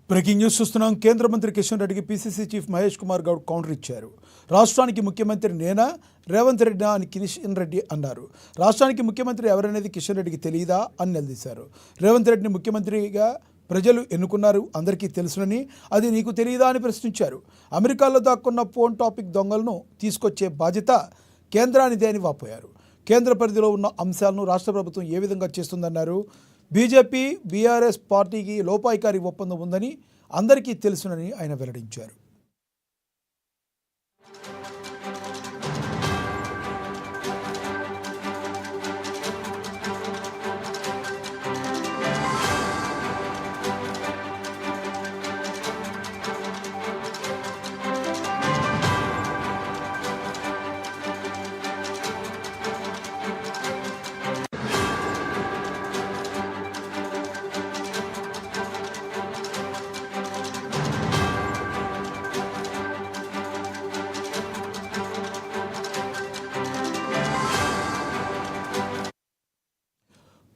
Breaking news చూస్తున్నాం. కేంద్ర మంత్రి కిషన్ రెడ్డికి PCC chief Mahesh Kumar Goud counter ఇచ్చారు. రాష్ట్రానికి ముఖ్యమంత్రి నేనా, రేవంత్ రెడ్డినా అని కిషన్ రెడ్డి అన్నారు. రాష్ట్రానికి ముఖ్యమంత్రి ఎవరనేది కిషన్ రెడ్డికి తెలియదా అని నిలదీశారు. రేవంత్ రెడ్డిని ముఖ్యమంత్రిగా ప్రజలు ఎన్నుకున్నారు, అందరికీ తెలుసునని, అది నీకు తెలియదా అని ప్రశ్నించారు. అమెరికాలో దాక్కున్న ఫోన్ టాపిక్ దొంగలను తీసుకొచ్చే బాధ్యత కేంద్రానిదే అని వాపోయారు. కేంద్ర పరిధిలో ఉన్న అంశాలను రాష్ట్ర ప్రభుత్వం ఏ విధంగా చేస్తుందన్నారు. బీజేపీ బీఆర్ఎస్ పార్టీకి లోపాయికారి ఒప్పందం ఉందని అందరికీ తెలుసునని ఆయన వెల్లడించారు.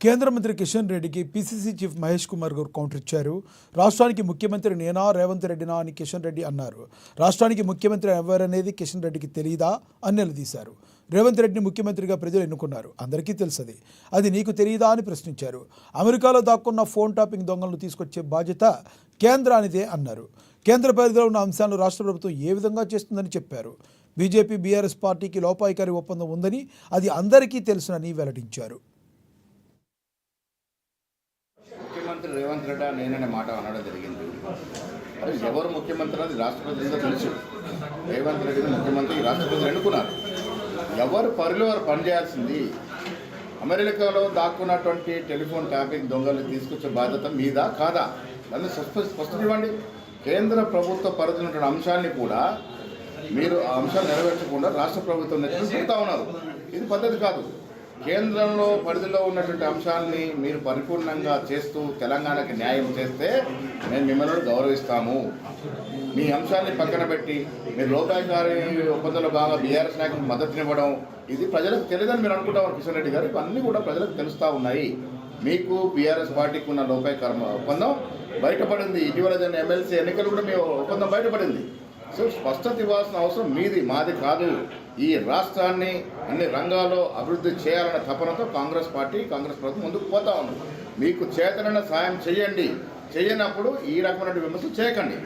కేంద్ర మంత్రి కిషన్ రెడ్డికి PCC chief Mahesh Kumar Goud counter ఇచ్చారు. రాష్ట్రానికి ముఖ్యమంత్రి నేనా, రేవంత్ రెడ్డినా అని కిషన్ రెడ్డి అన్నారు. రాష్ట్రానికి ముఖ్యమంత్రి ఎవరనేది కిషన్ రెడ్డికి తెలియదా అని నిలదీశారు. రేవంత్ రెడ్డిని ముఖ్యమంత్రిగా ప్రజలు ఎన్నుకున్నారు, అందరికీ తెలుసది, అది నీకు తెలియదా అని ప్రశ్నించారు. అమెరికాలో దాక్కున్న ఫోన్ టాపింగ్ దొంగలను తీసుకొచ్చే బాధ్యత కేంద్రానిదే అన్నారు. కేంద్ర పరిధిలో ఉన్న అంశాలను రాష్ట్ర ప్రభుత్వం ఏ విధంగా చేస్తుందని చెప్పారు. బీజేపీ బీఆర్ఎస్ పార్టీకి లోపాయికారి ఒప్పందం ఉందని, అది అందరికీ తెలుసునని వెల్లడించారు. ముఖ్యమంత్రి రేవంత్ రెడ్డి నేననే మాట అనడం జరిగింది. మరి ఎవరు ముఖ్యమంత్రి అది రాష్ట్రపతిగా తెలుసు. రేవంత్ రెడ్డిని ముఖ్యమంత్రి రాష్ట్రపతి ఎన్నుకున్నారు. ఎవరు పరిలో వారు పనిచేయాల్సింది. అమెరికాలో దాక్కున్నటువంటి టెలిఫోన్ ట్యాపింగ్ దొంగలు తీసుకొచ్చే బాధ్యత మీదా కాదా దాన్ని స్పష్టం ఇవ్వండి. కేంద్ర ప్రభుత్వ పరిధిలో ఉన్నటువంటి అంశాన్ని కూడా మీరు ఆ అంశాలు నెరవేర్చకుండా రాష్ట్ర ప్రభుత్వం నెత్తిన పెడతా ఉన్నారు. ఇది పద్ధతి కాదు. కేంద్రంలో పరిధిలో ఉన్నటువంటి అంశాలని మీరు పరిపూర్ణంగా చేస్తూ తెలంగాణకి న్యాయం చేస్తే మేము మిమ్మల్ని గౌరవిస్తాము. మీ అంశాన్ని పక్కన పెట్టి మీరు లోపాయికారి ఒప్పందంలో బాగా బీఆర్ఎస్ నాయకులకు మద్దతునివ్వడం ఇది ప్రజలకు తెలియదని మీరు అనుకుంటారు కిషన్ రెడ్డి గారు. ఇవన్నీ కూడా ప్రజలకు తెలుస్తూ ఉన్నాయి. మీకు బీఆర్ఎస్ పార్టీకి ఉన్న లోపాయికార ఒప్పందం బయటపడింది. ఇటీవల జరిగిన ఎమ్మెల్సీ ఎన్నికలు కూడా మీ ఒప్పందం బయటపడింది. సో స్పష్టత ఇవ్వాల్సిన అవసరం మీది, మాది కాదు. ఈ రాష్ట్రాన్ని అన్ని రంగాల్లో అభివృద్ధి చేయాలన్న తపనతో కాంగ్రెస్ పార్టీ, కాంగ్రెస్ ప్రభుత్వం ముందుకు పోతా ఉంది. మీకు చేతనైన సాయం చేయండి. చేయనప్పుడు ఈ రకమైన విమర్శలు చేయకండి.